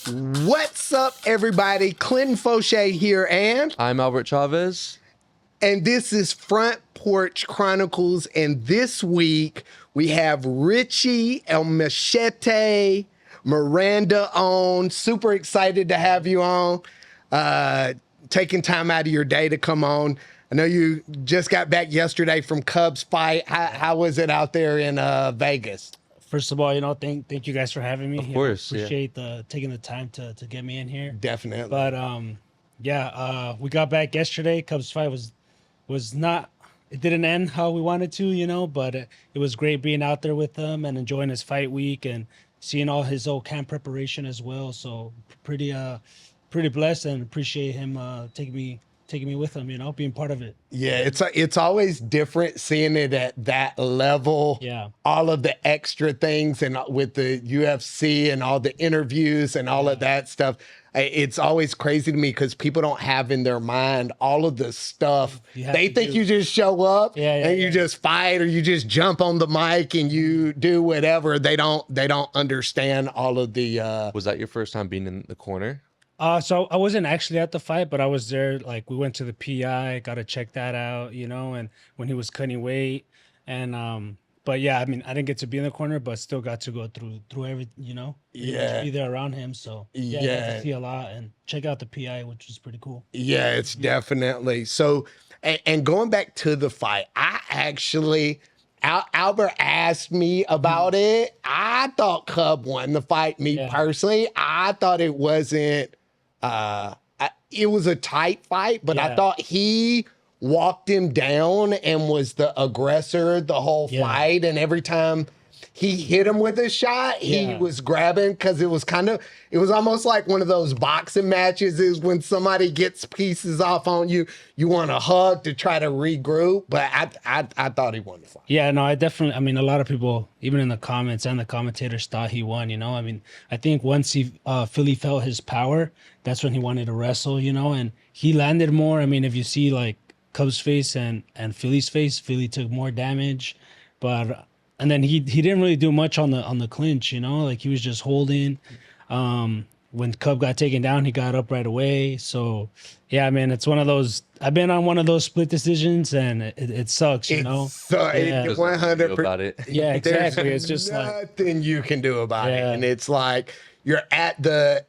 What's up, everybody? Clinton Foshee here, and I'm Albert Chavez. And this is Front Porch Chronicles, and this week we have Richie Machete Miranda on. Super excited to have you on. Taking time out of your day to come on. I know you just got back yesterday from Cubs fight. How was it out there in Vegas? First of all, thank you guys for having me. Of course, appreciate taking the time to get me in here. Definitely. But we got back yesterday. Cubs fight was not. It didn't end how we wanted to, but it was great being out there with him and enjoying his fight week and seeing all his old camp preparation as well. So pretty blessed and appreciate him taking me with him, being part of it. Yeah, it's always different seeing it at that level. Yeah. All of the extra things and with the UFC and all the interviews and all of that stuff. It's always crazy to me because people don't have in their mind all of the stuff. They think you just show up and you just fight or you just jump on the mic and you do whatever. They don't understand all of the Was that your first time being in the corner? So I wasn't actually at the fight, but I was there. Like, we went to the PI, got to check that out, and when he was cutting weight, and but yeah, I mean, I didn't get to be in the corner, but still got to go through everything, be there around him. So I got to see a lot and check out the PI, which was pretty cool. Yeah, it's definitely so. And going back to the fight, I actually. Albert asked me about it. I thought Cub won the fight. Personally, I thought it wasn't. It was a tight fight, but I thought he walked him down and was the aggressor the whole fight. And every time he hit him with a shot, he was grabbing because it was almost like one of those boxing matches is when somebody gets pieces off on you, you want to hug to try to regroup. But I thought he won the fight. Yeah, no, I mean, a lot of people, even in the comments and the commentators, thought he won, I mean, I think once Philly felt his power, that's when he wanted to wrestle, and he landed more. I mean, if you see like Cubs' face and Philly's face, Philly took more damage, but... And then he didn't really do much on the clinch, like he was just holding. When Cub got taken down, he got up right away. So yeah, man, it's one of those. I've been on one of those split decisions, and it sucks, It's 100% about it. Yeah, exactly. It's just nothing you can do about it, Yeah. and it's like you're at the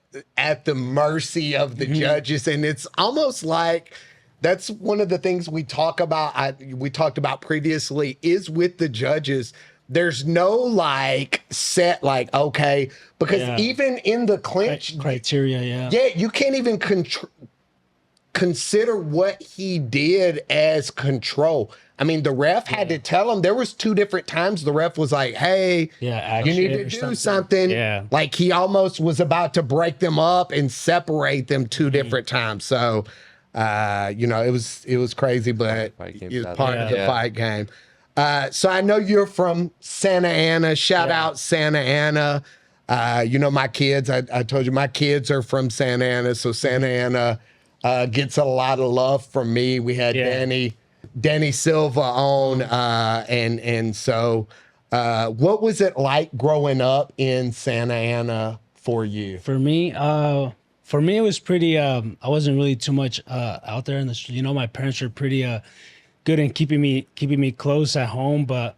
mercy of the judges, and it's almost like. That's one of the things we talked about previously is with the judges. There's no set okay, because even in the clinch criteria, you can't even consider what he did as control. I mean, the ref had to tell him. There was 2 different times the ref was like, "Hey, you need to do something." Yeah. Like he almost was about to break them up and separate them 2 different times. So. It was crazy, but it was part of the fight game. So I know you're from Santa Ana. Shout out Santa Ana. My kids, I told you my kids are from Santa Ana. So Santa Ana gets a lot of love from me. We had Danny Silva on. And so what was it like growing up in Santa Ana for you? For me, it was pretty. I wasn't really too much out there in the street. My parents were pretty good in keeping me close at home. But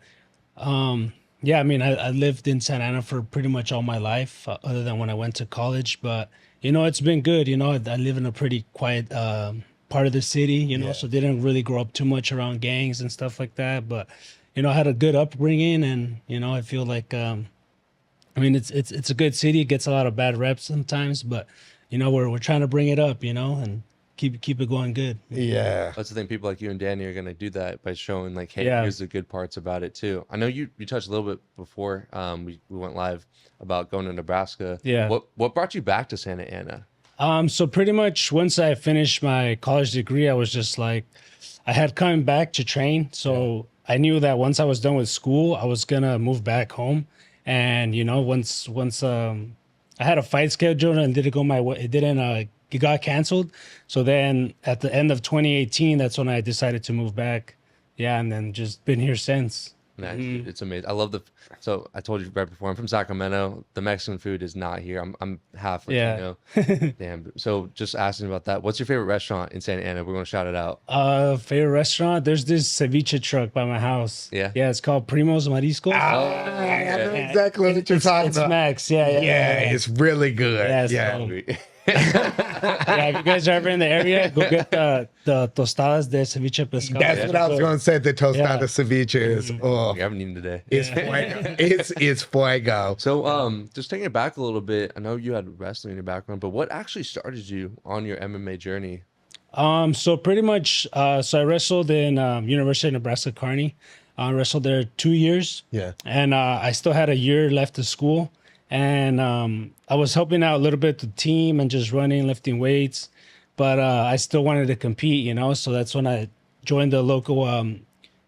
I mean, I lived in Santa Ana for pretty much all my life, other than when I went to college. But it's been good. I live in a pretty quiet part of the city. So didn't really grow up too much around gangs and stuff like that. But I had a good upbringing, and I feel like I mean, it's a good city. It gets a lot of bad reps sometimes, but. We're trying to bring it up, and keep it going good. Yeah. That's the thing. People like you and Danny are going to do that by showing hey, here's the good parts about it too. I know you touched a little bit before we went live about going to Nebraska. Yeah. What brought you back to Santa Ana? So pretty much once I finished my college degree, I was just I had come back to train. So I knew that once I was done with school, I was going to move back home. And, once I had a fight scheduled and didn't go my way. It got canceled. So then at the end of 2018, that's when I decided to move back. Yeah, and then just been here since. Nice. It's amazing. I love so I told you right before, I'm from Sacramento. The Mexican food is not here. I'm half Latino. Damn. So just asking about that. What's your favorite restaurant in Santa Ana? We're going to shout it out. Favorite restaurant? There's this ceviche truck by my house. Yeah. Yeah, it's called Primos Mariscos. I know exactly what you're talking about. It's Max. Yeah, it's really good. Yeah, if you guys are ever in the area, go get the tostadas de ceviche pescado. That's what I was going to say. The tostada ceviche is. Oh, I haven't eaten today. It's fuego. It's fuego. So, just taking it back a little bit. I know you had wrestling in your background, but what actually started you on your MMA journey? So pretty much, so I wrestled in University of Nebraska, Kearney. I wrestled there 2 years. Yeah. And I still had a year left of school. And I was helping out a little bit with the team and just running, lifting weights. But I still wanted to compete, you know? So that's when I joined the local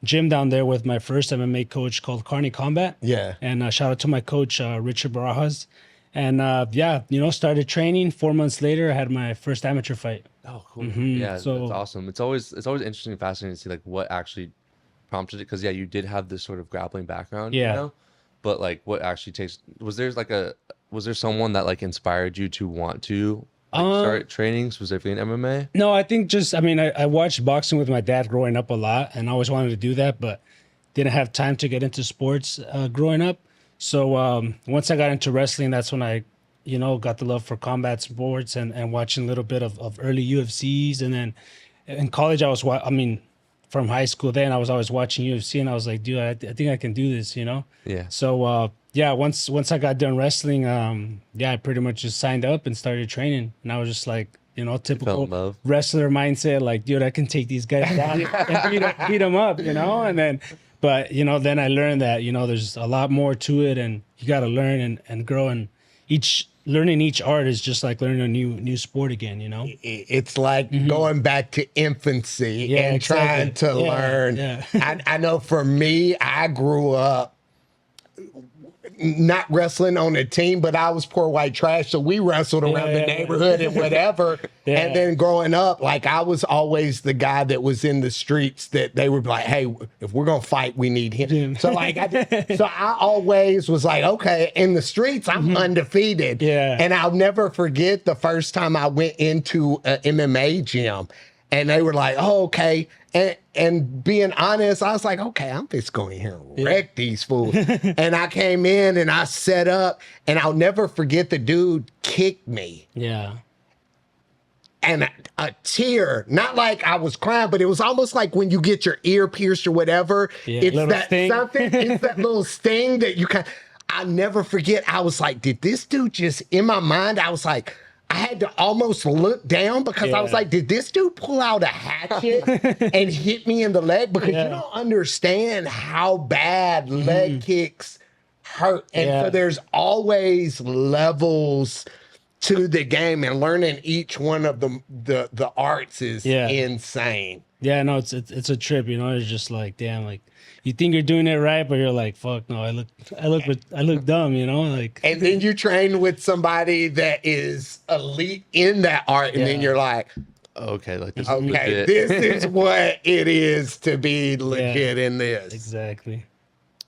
gym down there with my first MMA coach called Kearney Combat. Yeah. And shout out to my coach, Richie Miranda. And started training. 4 months later, I had my first amateur fight. Oh, cool. Yeah, So- that's awesome. It's always interesting and fascinating to see like what actually prompted it, because you did have this sort of grappling background, Yeah. you know? But like what actually was there someone that like inspired you to want to start training specifically in MMA? No, I think I watched boxing with my dad growing up a lot, and I always wanted to do that, but didn't have time to get into sports growing up. So once I got into wrestling, that's when I, got the love for combat sports and watching a little bit of early UFCs. And then in college, from high school, then I was always watching UFC, and I was like, dude, I think I can do this, Yeah. So once I got done wrestling, I pretty much just signed up and started training, and I was just like, typical wrestler mindset, like, dude, I can take these guys down and beat them up, and then, but then I learned that there's a lot more to it, and you got to learn and grow, and learning each art is just like learning a new sport again, It's like going back to infancy and trying to learn. Yeah. I know for me, I grew up not wrestling on a team, but I was poor white trash. So we wrestled around the neighborhood and whatever. And then growing up, like I was always the guy that was in the streets that they would be like, hey, if we're going to fight, we need him. So like, I always was like, okay, in the streets, I'm undefeated. Yeah. And I'll never forget the first time I went into an MMA gym and they were like, oh, okay. And being honest, I was like, okay, I'm just going here and wreck these fools. And I came in and I set up, and I'll never forget the dude kicked me. Yeah. And a tear, not like I was crying, but it was almost like when you get your ear pierced or whatever. Yeah, it's that sting. something, it's that little sting that you I'll never forget. I was like, did this dude just, in my mind, I was like, I had to almost look down because I was like, did this dude pull out a hatchet and hit me in the leg? Because you don't understand how bad leg kicks hurt. And so there's always levels to the game, and learning each one of the arts is insane. Yeah, no, it's a trip, It's just like, damn, like you think you're doing it right, but you're like, fuck no, I look dumb, like. And then you train with somebody that is elite in that art, and then you're like, okay, like this okay, this is what it is to be legit in this. Exactly.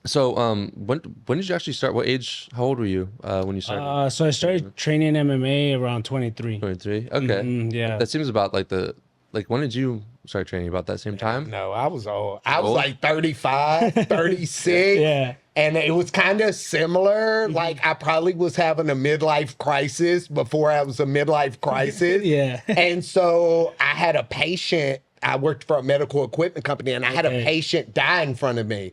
So, when did you actually start? What age? How old were you when you started? So I started training MMA around 23. 23. Okay. Yeah. That seems about when did you start training? About that same time? No, I was old. I was like 35, 36. Yeah. And it was kind of similar. Like I probably was having a midlife crisis before I was a midlife crisis. Yeah. And so I had a patient. I worked for a medical equipment company, and I had a patient die in front of me.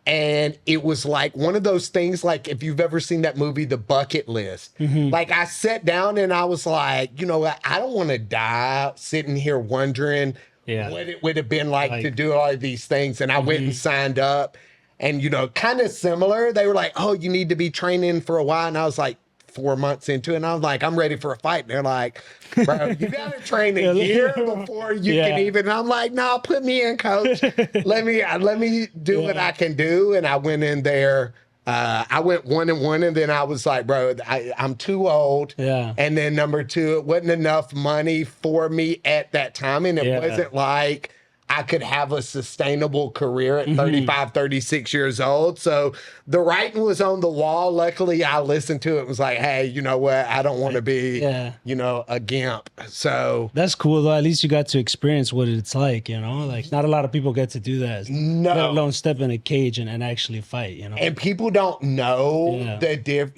And it was like one of those things, like if you've ever seen that movie, The Bucket List. Like I sat down and I was like, I don't want to die sitting here wondering what it would have been like to do all of these things. And I went and signed up, and, kind of similar. They were like, oh, you need to be training for a while. And I was like 4 months into it, and I was like, I'm ready for a fight. And they're like, bro, you got to train a year before you can even. And I'm like, no, put me in, coach. Let me do what I can do. And I went in there. I went 1-1, and then I was like, bro, I'm too old. Yeah. And then number two, it wasn't enough money for me at that time. And it wasn't like I could have a sustainable career at 35, 36 years old. So the writing was on the wall. Luckily, I listened to it and was like, hey, you know what? I don't want to be, a gimp. So that's cool, though. At least you got to experience what it's like, Like, not a lot of people get to do that. No. Let alone step in a cage and actually fight, And people don't know the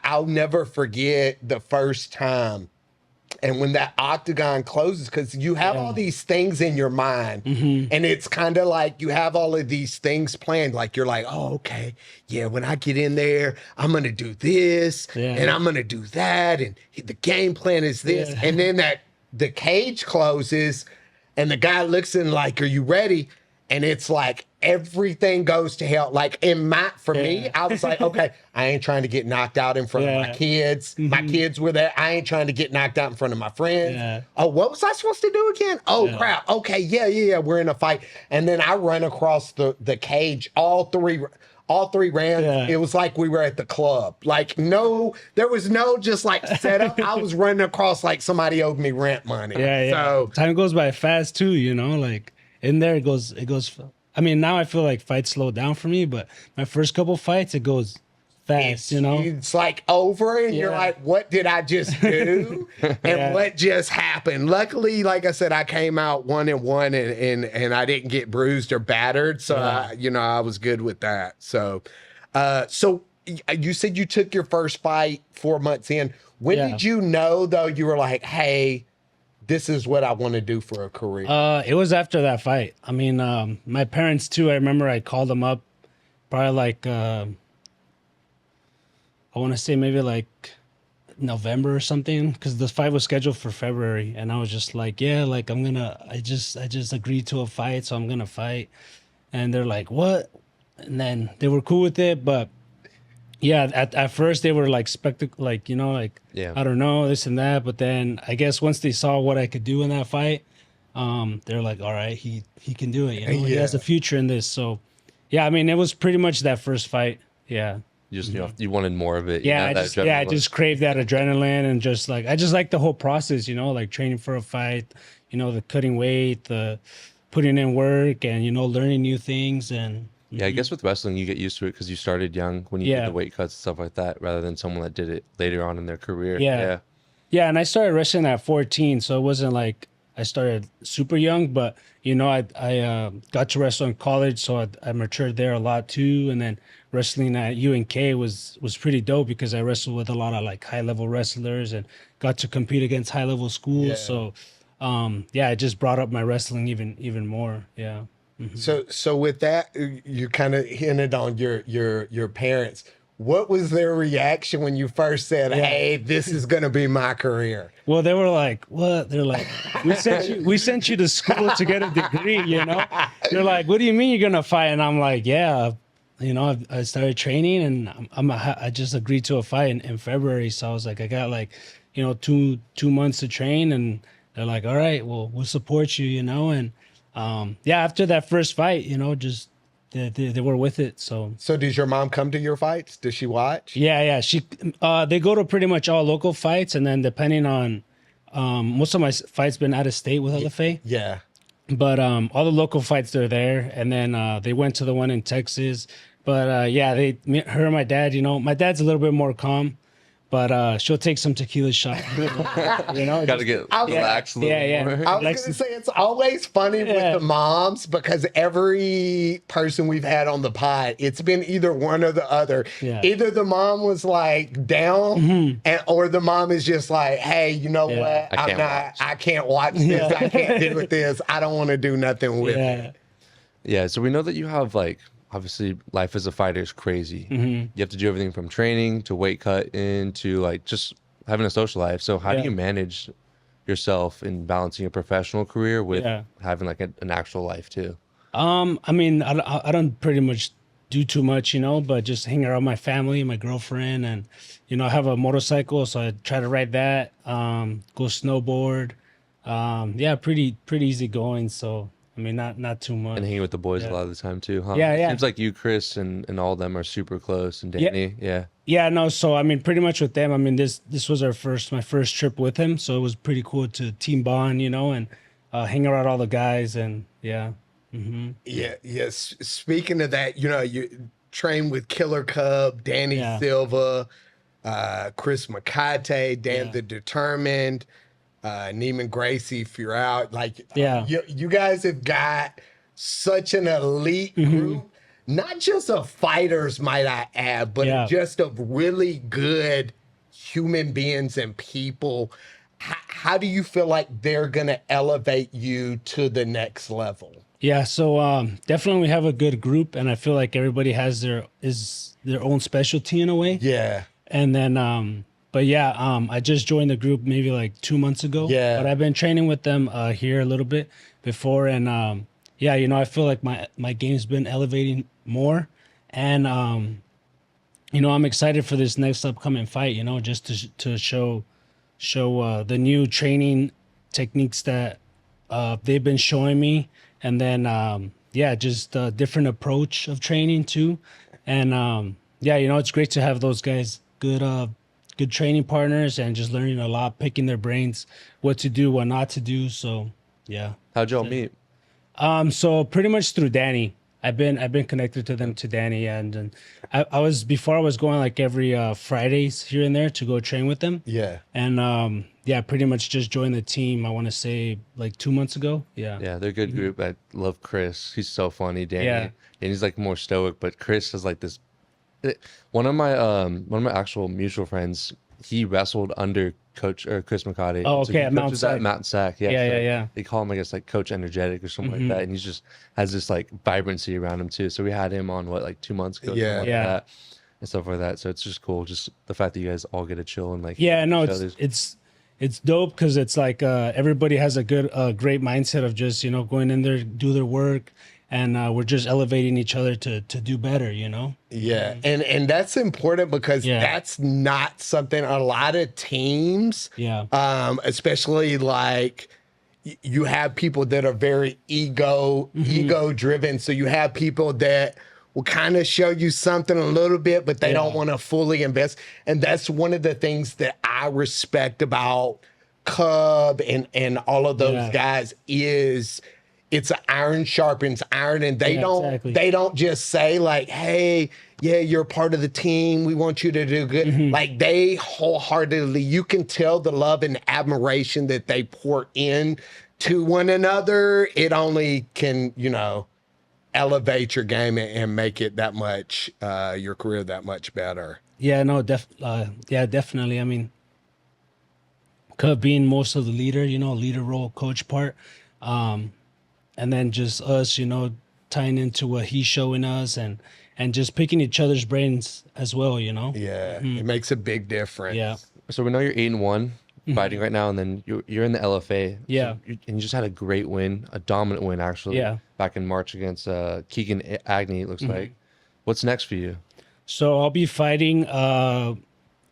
I'll never forget the first time. And when that octagon closes, because you have all these things in your mind, and it's kind of like you have all of these things planned. Like you're like, oh, okay, yeah, when I get in there, I'm going to do this and I'm going to do that. And the game plan is this. And then the cage closes and the guy looks in like, are you ready? And it's like everything goes to hell. Like for me, I was like, okay, I ain't trying to get knocked out in front of my kids. My kids were there. I ain't trying to get knocked out in front of my friends. Yeah. Oh, what was I supposed to do again? Oh, crap. Okay, yeah. We're in a fight. And then I run across the cage, all three rounds. It was like we were at the club. Like there was no just like setup. I was running across like somebody owed me rent money. So time goes by fast too, like in there it goes. I mean, now I feel like fights slow down for me, but my first couple fights, it goes fast, It's like over and you're like, what did I just do? And what just happened? Luckily, like I said, I came out 1-1 and I didn't get bruised or battered. So, I was good with that. So, you said you took your first fight 4 months in. When did you know, though, you were like, hey, this is what I want to do for a career? It was after that fight. I mean, my parents too, I remember I called them up probably like, I want to say maybe like November or something, because the fight was scheduled for February. And I was just like, I just agreed to a fight, so I'm going to fight. And they're like, what? And then they were cool with it, but at first they were like I don't know, this and that. But then I guess once they saw what I could do in that fight, they're like, all right, he can do it. He has a future in this. So, I mean, it was pretty much that first fight. Yeah. You just you wanted more of it. I just craved that adrenaline and just like I just like the whole process. Like training for a fight. The cutting weight, the putting in work, and learning new things and. Yeah, I guess with wrestling, you get used to it because you started young when you did the weight cuts and stuff like that, rather than someone that did it later on in their career. Yeah, and I started wrestling at 14, so it wasn't like I started super young, but, I got to wrestle in college, so I matured there a lot too, and then wrestling at UNK was pretty dope because I wrestled with a lot of like high-level wrestlers and got to compete against high-level schools, so, it just brought up my wrestling even more, So with that, you kind of hinted on your parents. What was their reaction when you first said, "Hey, this is gonna be my career"? Well, they were like, "What?" They're like, "We sent you to school to get a degree." They're like, "What do you mean you're gonna fight?" And I'm like, "Yeah, I started training and I just agreed to a fight in February." So I was like, I got like, 2 months to train, and they're like, "All right, well, we'll support you," and. After that first fight, just they were with it. So does your mom come to your fights? Does she watch? Yeah. She they go to pretty much all local fights, and then depending on most of my fights been out of state with LFA. Yeah. But all the local fights they're there, and then they went to the one in Texas. But her and my dad. My dad's a little bit more calm. But she'll take some tequila shot. Gotta get relaxed a little more. I was gonna say it's always funny with the moms because every person we've had on the pod, it's been either one or the other. Yeah. Either the mom was like down, or the mom is just like, "Hey, you know what? I can't watch this. I can't deal with this. I don't want to do nothing with it." Yeah. So we know that you have like. Obviously, life as a fighter is crazy. You have to do everything from training to weight cutting to like just having a social life. So how do you manage yourself in balancing a professional career with having like an actual life too? I mean, I don't pretty much do too much, but just hang around my family, my girlfriend, and I have a motorcycle, so I try to ride that. Go snowboard. Pretty easy going. So. I mean, not too much. And hanging with the boys a lot of the time too, huh? Yeah. Seems like you, Chris, and all of them are super close, and Danny, So I mean, pretty much with them. I mean, this was my first trip with him, so it was pretty cool to team bond, and hang around all the guys, and Yeah. Yeah, yes. Speaking of that, you train with Killer Cub, Danny Yeah. Silva, Chris McCate, Dan Yeah. the Determined, Neiman Gracie, if you're out. Like, Yeah. you guys have got such an elite Mm-hmm. group, not just of fighters, might I add, but Yeah. just of really good human beings and people. How do you feel like they're going to elevate you to the next level? Yeah, so definitely we have a good group, and I feel like everybody has their own specialty in a way. Yeah. And then, but yeah, I just joined the group maybe like 2 months ago. Yeah. But I've been training with them here a little bit before, and yeah, I feel like my game's been elevating more, and I'm excited for this next upcoming fight. Just to show the new training techniques that they've been showing me. And then, just a different approach of training too. And it's great to have those guys, good training partners, and just learning a lot, picking their brains, what to do, what not to do. So, yeah. How'd y'all meet? So pretty much through Danny. I've been connected to them to Danny, and I was going like every Fridays here and there to go train with them. Yeah. And pretty much just joined the team. I want to say like 2 months ago. Yeah. Yeah, they're a good group. I love Chris. He's so funny. Danny, Yeah. and he's like more stoic, but Chris is like this. One of my actual mutual friends, he wrestled under Coach or Chris McCarty. Oh, okay, he at Mount coaches Sac. at Mount Sac. Yeah, Yeah. They call him, I guess, like Coach Energetic or something like that, and he just has this like vibrancy around him too. So we had him on like 2 months ago, Yeah. something like Yeah. that, and stuff like that. So it's just cool, just the fact that you guys all get to chill and like Yeah, no, each other's- it's dope because it's like everybody has a great mindset of just going in there, do their work, and we're just elevating each other to do better. Yeah, and that's important because Yeah. that's not something a lot of teams, Yeah. Especially like you have people that are very ego driven. So you have people that will kind of show you something a little bit, but they don't want to fully invest. And that's one of the things that I respect about Cub and all of those guys is it's iron sharpens iron, and they don't just say like, hey, yeah, you're part of the team, we want you to do good. Like they wholeheartedly, you can tell the love and admiration that they pour in to one another. It only can, elevate your game and make it that much, your career that much better. Yeah, no, definitely. I mean, Cub being most of the leader, leader role, coach part, and then just us, tying into what he's showing us and just picking each other's brains as well, Yeah, it makes a big difference. Yeah. So we know you're 8-1 fighting right now, and then you're in the LFA. Yeah. So and you just had a great win, a dominant win actually. Yeah. Back in March against Keegan Agnew. It looks like. What's next for you? So I'll be fighting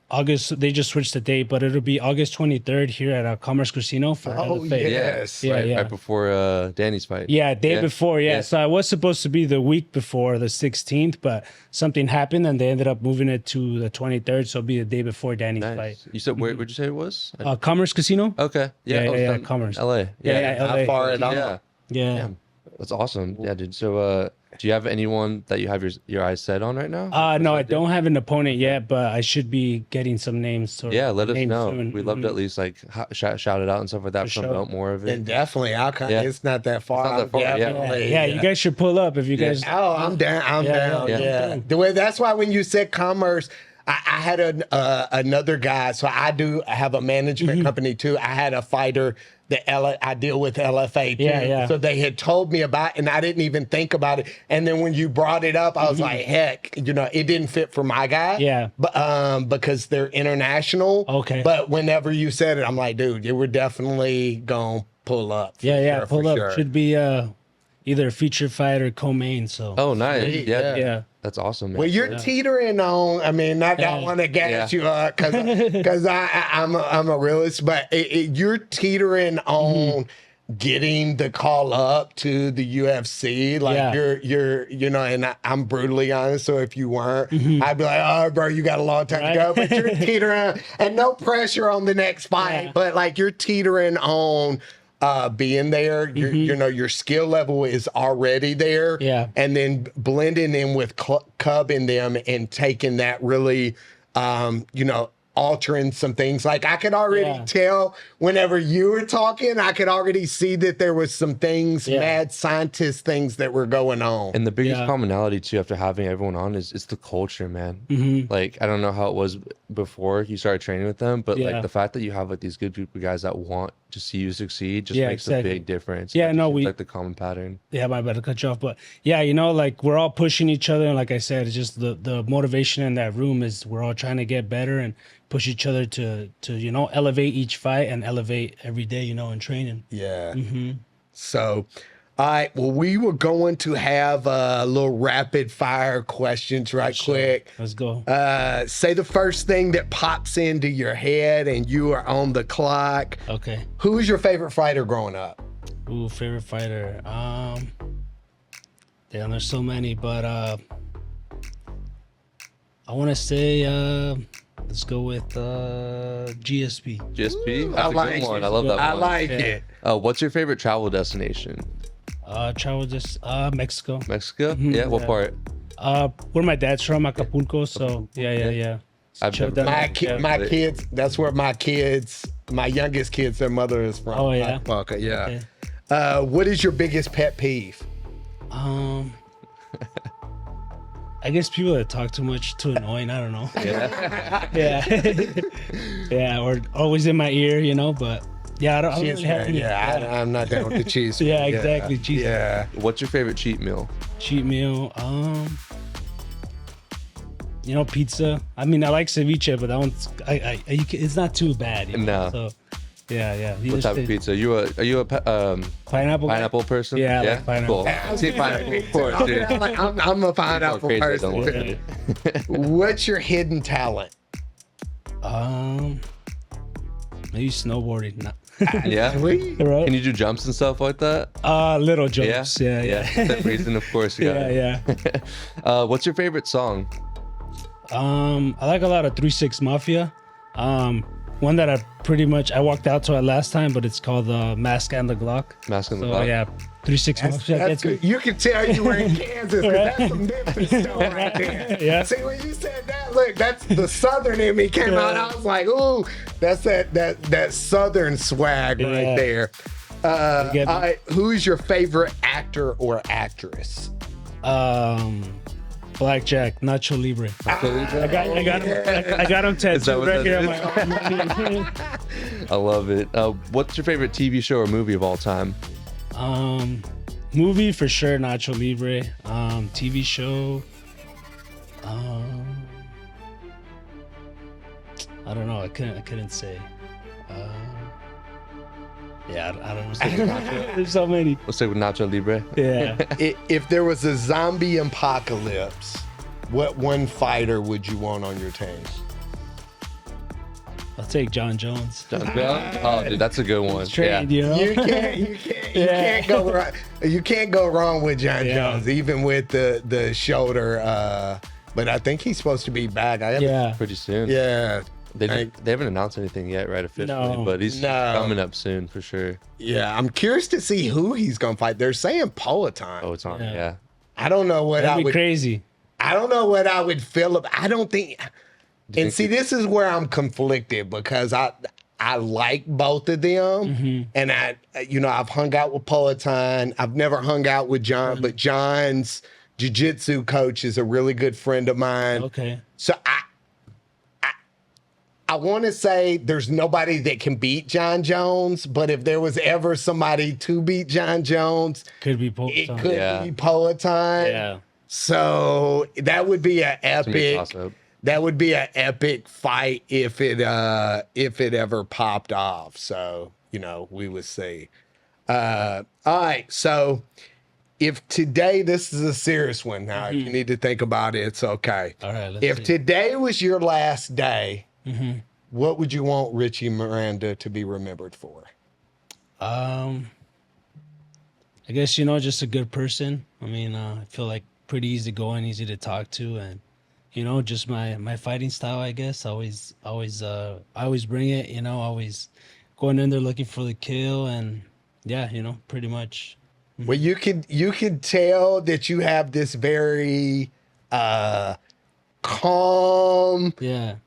August. They just switched the date, but it'll be August 23rd here at Commerce Casino for LFA. yes. Yeah, yeah. Right before Danny's fight. Yeah, day before. Yeah. Yeah. So I was supposed to be the week before the 16th, but something happened and they ended up moving it to the 23rd. So it'll be the day before Danny's Nice. fight. You said where'd you say it was? Commerce Casino. Okay. Yeah, oh, yeah, down in Commerce. LA. Yeah, How LA. far it Yeah. Yeah. Damn. That's awesome. Yeah, dude. So do you have anyone that you have your eyes set on right now? No, I don't have an opponent yet, but I should be getting some names. Yeah, let us names know. soon. We'd love to at least like shout it out and stuff like that. For Promote sure. more of it. And definitely, Yeah. it's not that far. It's not that far, yeah. Definitely, Yeah, you guys should pull up if you guys. Oh, I'm down. I'm down. yeah. Yeah. The way that's why when you said Commerce, I had another guy. So I have a management company too. I had a fighter that I deal with LFA too. Yeah. So they had told me about, and I didn't even think about it. And then when you brought it up, I was like, heck, it didn't fit for my guy. Yeah. But because they're international. Okay. But whenever you said it, I'm like, dude, you were definitely gonna pull up. for Yeah, sure, pull for up. sure. Should be either a feature fight or co-main. So. Oh, nice. Sweet, Yeah. Yeah. That's awesome, man. Well, you're teetering on. I mean, not that I want to gas you up because I'm a realist, but you're teetering on getting the call up to the UFC. Like you're and I'm brutally honest. So if you weren't, I'd be like, oh, bro, you got a long time to go. But you're teetering, and no pressure on the next fight. Yeah. But like you're teetering on being there. You know, your skill level is already there. Yeah. And then blending in with Cub in them and taking that really, you know, altering some things. Like I could already tell whenever you were talking, I could already see that there was some things, mad scientist things that were going on. And the biggest commonality too, after having everyone on, is it's the culture, man. Like I don't know how it was before you started training with them, but like the fact that you have like these good group of guys that want to see you succeed just makes a big difference. Yeah, no, we like the common pattern. Yeah, my bad to cut you off, but yeah, you know, like we're all pushing each other, and like I said, it's just the motivation in that room is we're all trying to get better and push each other to you know, elevate each fight and elevate every day, you know, in training. Yeah. So, all right. Well, we were going to have a little rapid fire questions quick. Let's go. Say the first thing that pops into your head and you are on the clock. Okay. Who was your favorite fighter growing up? Ooh, favorite fighter. Damn, there's so many, but I want to say let's go with GSP. GSP? That's a good one. I love that one. I like it. What's your favorite travel destination? Travel just Mexico. Mexico? Yeah, what part? Where my dad's from, Acapulco. So yeah. I've never been. My kids. That's where my youngest kids, their mother is from. Oh yeah. Okay, yeah. Okay. What is your biggest pet peeve? I guess people that talk too much, too annoying. I don't know. Yeah. Yeah, or always in my ear, you know. But yeah, I don't really have any. I'm not down with the cheese. Yeah, exactly. Cheese. Yeah. What's your favorite cheat meal? Cheat meal. You know, pizza. I mean, I like ceviche, but that one's it's not too bad. You know? No. So, yeah. What type of pizza? Are you a pineapple person? Yeah, I like pineapple. Cool. See pineapple, of course, dude. I'm a pineapple person. What's your hidden talent? Maybe snowboarding. No. Yeah. Right? Can you do jumps and stuff like that? Little jumps. Yeah. That reason, of course. Yeah. What's your favorite song? I like a lot of 3-6 Mafia. One that I walked out to it last time, but it's called Mask and the Glock. Mask and the Glock. Yeah, 3-6 Mafia. That's good. You can tell you were in Kansas because that's some Memphis stuff right there. Yeah. See, when you said that, look, that's the Southern in me came out. I was like, ooh, that's that Southern swag right there. Who's your favorite actor or actress? Blackjack, Nacho Libre. I got him tattooed right here on my arm. I love it. What's your favorite TV show or movie of all time? Movie for sure, Nacho Libre. TV show. I don't know. I couldn't say. Yeah, I don't know. There's so many. Let's say with Nacho Libre. Yeah. If there was a zombie apocalypse, what one fighter would you want on your team? I'll take John Jones. John Jones? Oh, dude, that's a good one. Trained, you know? You can't go wrong. You can't go wrong with John Jones, even with the shoulder. But I think he's supposed to be back. Pretty soon. Yeah. They haven't announced anything yet, right, officially, but he's coming up soon for sure. Yeah, I'm curious to see who he's gonna fight. They're saying Politan. Oh, it's on. Yeah. I don't know what That'd be crazy. I don't know what I would feel about. I don't think. And see, this is where I'm conflicted because I like both of them, and I've hung out with Politan. I've never hung out with John, but John's jiu-jitsu coach is a really good friend of mine. Okay. So I want to say there's nobody that can beat John Jones, but if there was ever somebody to beat John Jones, could be Politan. It could be Politan. Yeah. So that would be an epic. That would be an epic fight if it ever popped off. So we would see. All right. So if today, this is a serious one. Now, if you need to think about it, it's okay. All right. If today was your last day. What would you want Richie Miranda to be remembered for? I guess just a good person. I mean, I feel like pretty easy going, easy to talk to, and just my fighting style. I guess I always bring it. Always going in there looking for the kill, and yeah, you know, pretty much. Well, you can tell that you have this very calm,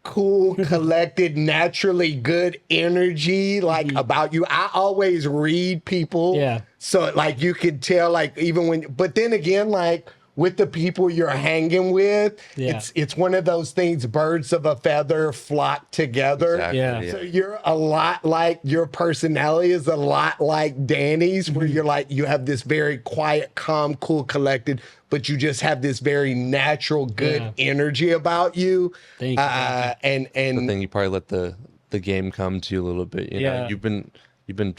cool, collected, naturally good energy like about you. I always read people. Yeah. So like you could tell like even when, but then again, like with the people you're hanging with, it's one of those things, birds of a feather flock together. Exactly, Yeah. So you're a lot like, your personality is a lot like Danny's, where you're like, you have this very quiet, calm, cool, collected, but you just have this very natural, good energy about you. Thank you. And The thing, you probably let the game come to you a little bit. You know, you've been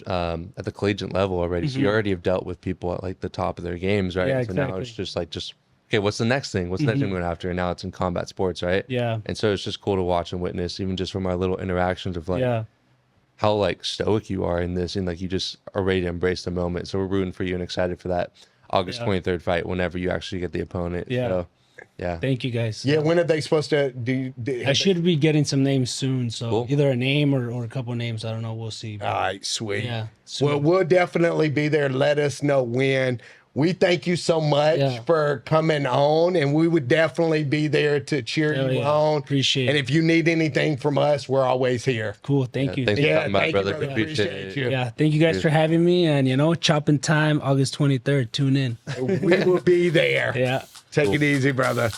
at the collegiate level already, so you already have dealt with people at like the top of their games, right? Yeah, so now it's just okay, what's the next thing? What's the next thing we're going after? And now it's in combat sports, right? Yeah. And so it's just cool to watch and witness, even just from our little interactions of like how like stoic you are in this, and like you just are ready to embrace the moment. So we're rooting for you and excited for that August 23rd fight whenever you actually get the opponent. Yeah. So, yeah. Thank you guys. yeah, when are they supposed to do? I should be getting some names soon. So Cool. either a name or a couple names. I don't know. We'll see. All right, sweet. Yeah. Well, we'll definitely be there. Let us know when. We thank you so much for coming on, and we would definitely be there to cheer you on. Appreciate And it. if you need anything from us, we're always here. Cool. Thank you. Thanks for coming by, thank you, brother. brother. Appreciate Appreciate it. you. Yeah. Thank you guys for having me. And, you know, chopping time, August 23rd. Tune in. We will be there. Yeah. Take it easy, brother.